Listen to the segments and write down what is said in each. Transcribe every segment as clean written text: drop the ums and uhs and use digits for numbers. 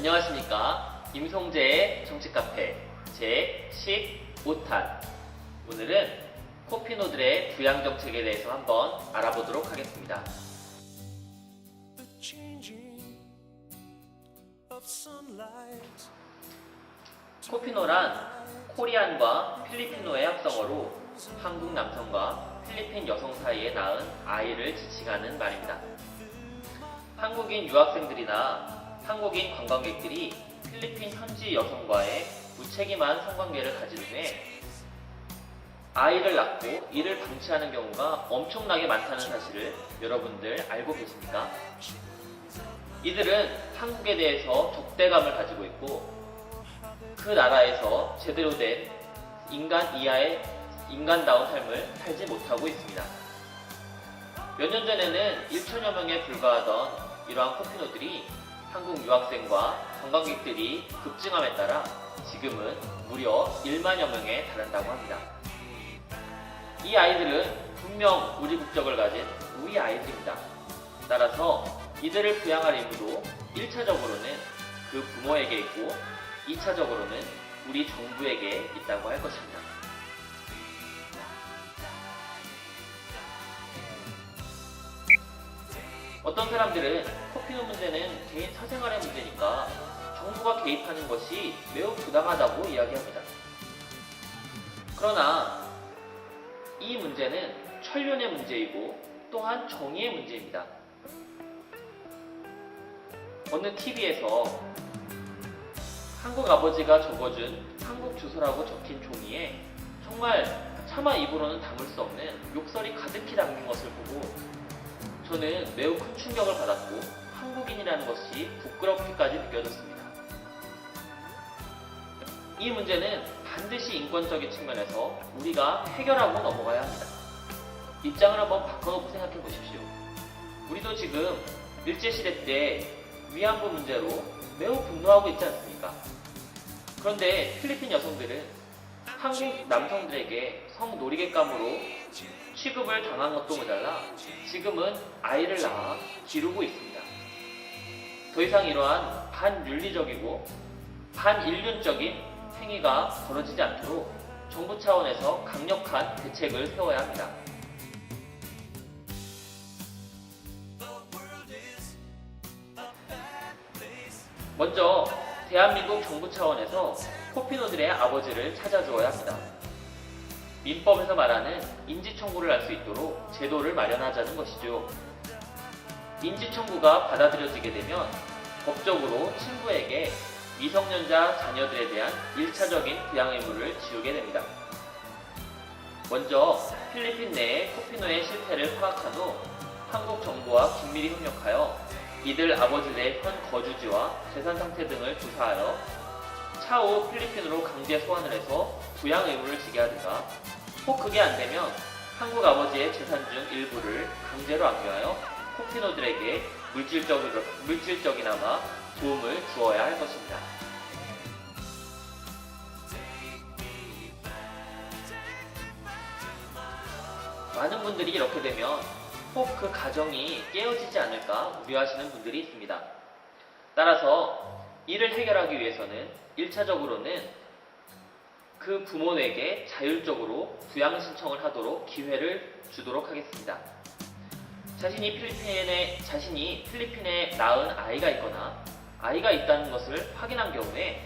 안녕하십니까. 임성재의 정치카페 제15탄. 오늘은 코피노들의 부양정책에 대해서 한번 알아보도록 하겠습니다. 코피노란 코리안과 필리핀어의 합성어로 한국 남성과 필리핀 여성 사이에 낳은 아이를 지칭하는 말입니다. 한국인 유학생들이나 한국인 관광객들이 필리핀 현지 여성과의 무책임한 성관계를 가진 후에 아이를 낳고 이를 방치하는 경우가 엄청나게 많다는 사실을 여러분들 알고 계십니까? 이들은 한국에 대해서 적대감을 가지고 있고 그 나라에서 제대로 된 인간 이하의 인간다운 삶을 살지 못하고 있습니다. 몇 년 전에는 1천여 명에 불과하던 이러한 코피노들이 한국 유학생과 관광객들이 급증함에 따라 지금은 무려 1만여 명에 달한다고 합니다. 이 아이들은 분명 우리 국적을 가진 우리 아이들입니다. 따라서 이들을 부양할 의무도 1차적으로는 그 부모에게 있고 2차적으로는 우리 정부에게 있다고 할 것입니다. 어떤 사람들은 코피노 문제는 개인 사생활의 문제니까 정부가 개입하는 것이 매우 부당하다고 이야기합니다. 그러나 이 문제는 천륜의 문제이고 또한 정의의 문제입니다. 어느 TV에서 한국 아버지가 적어준 한국 주소라고 적힌 종이에 정말 차마 입으로는 담을 수 없는 욕설이 가득히 담긴 것을 보고 저는 매우 큰 충격을 받았고 한국인이라는 것이 부끄럽기까지 느껴졌습니다. 이 문제는 반드시 인권적인 측면에서 우리가 해결하고 넘어가야 합니다. 입장을 한번 바꿔놓고 생각해 보십시오. 우리도 지금 일제시대 때 위안부 문제로 매우 분노하고 있지 않습니까? 그런데 필리핀 여성들은 한국 남성들에게 성놀이객감으로 취급을 당한 것도 모자라 지금은 아이를 낳아 기르고 있습니다. 더 이상 이러한 반윤리적이고 반인륜적인 행위가 벌어지지 않도록 정부 차원에서 강력한 대책을 세워야 합니다. 먼저 대한민국 정부 차원에서 코피노들의 아버지를 찾아주어야 합니다. 민법에서 말하는 인지청구를 할 수 있도록 제도를 마련하자는 것이죠. 인지청구가 받아들여지게 되면 법적으로 친부에게 미성년자 자녀들에 대한 1차적인 부양 의무를 지우게 됩니다. 먼저 필리핀 내의 코피노의 실태를 파악한 후 한국 정부와 긴밀히 협력하여 이들 아버지들의 현 거주지와 재산 상태 등을 조사하여 차후 필리핀으로 강제 소환을 해서 부양 의무를 지게 하든가, 혹 그게 안되면 한국 아버지의 재산 중 일부를 강제로 압류하여 코피노들에게 물질적이나마 도움을 주어야 할 것입니다. 많은 분들이 이렇게 되면 혹 그 가정이 깨어지지 않을까 우려하시는 분들이 있습니다. 따라서 이를 해결하기 위해서는 1차적으로는 그 부모에게 자율적으로 부양 신청을 하도록 기회를 주도록 하겠습니다. 자신이 필리핀에 낳은 아이가 있거나 아이가 있다는 것을 확인한 경우에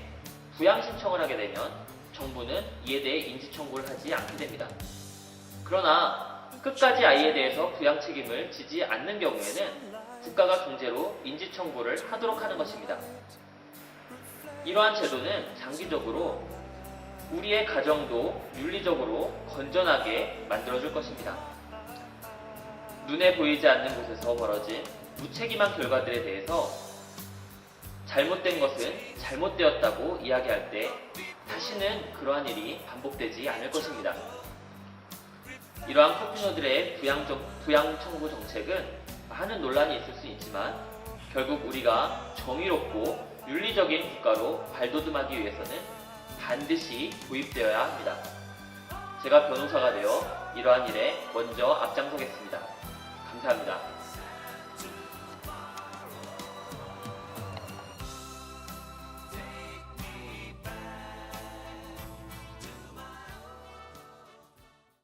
부양 신청을 하게 되면 정부는 이에 대해 인지 청구를 하지 않게 됩니다. 그러나 끝까지 아이에 대해서 부양 책임을 지지 않는 경우에는 국가가 강제로 인지 청구를 하도록 하는 것입니다. 이러한 제도는 장기적으로 우리의 가정도 윤리적으로 건전하게 만들어줄 것입니다. 눈에 보이지 않는 곳에서 벌어진 무책임한 결과들에 대해서 잘못된 것은 잘못되었다고 이야기할 때 다시는 그러한 일이 반복되지 않을 것입니다. 이러한 코피노들의 부양 청구 정책은 많은 논란이 있을 수 있지만 결국 우리가 정의롭고 윤리적인 국가로 발돋움하기 위해서는 반드시 도입되어야 합니다. 제가 변호사가 되어 이러한 일에 먼저 앞장서겠습니다. 감사합니다.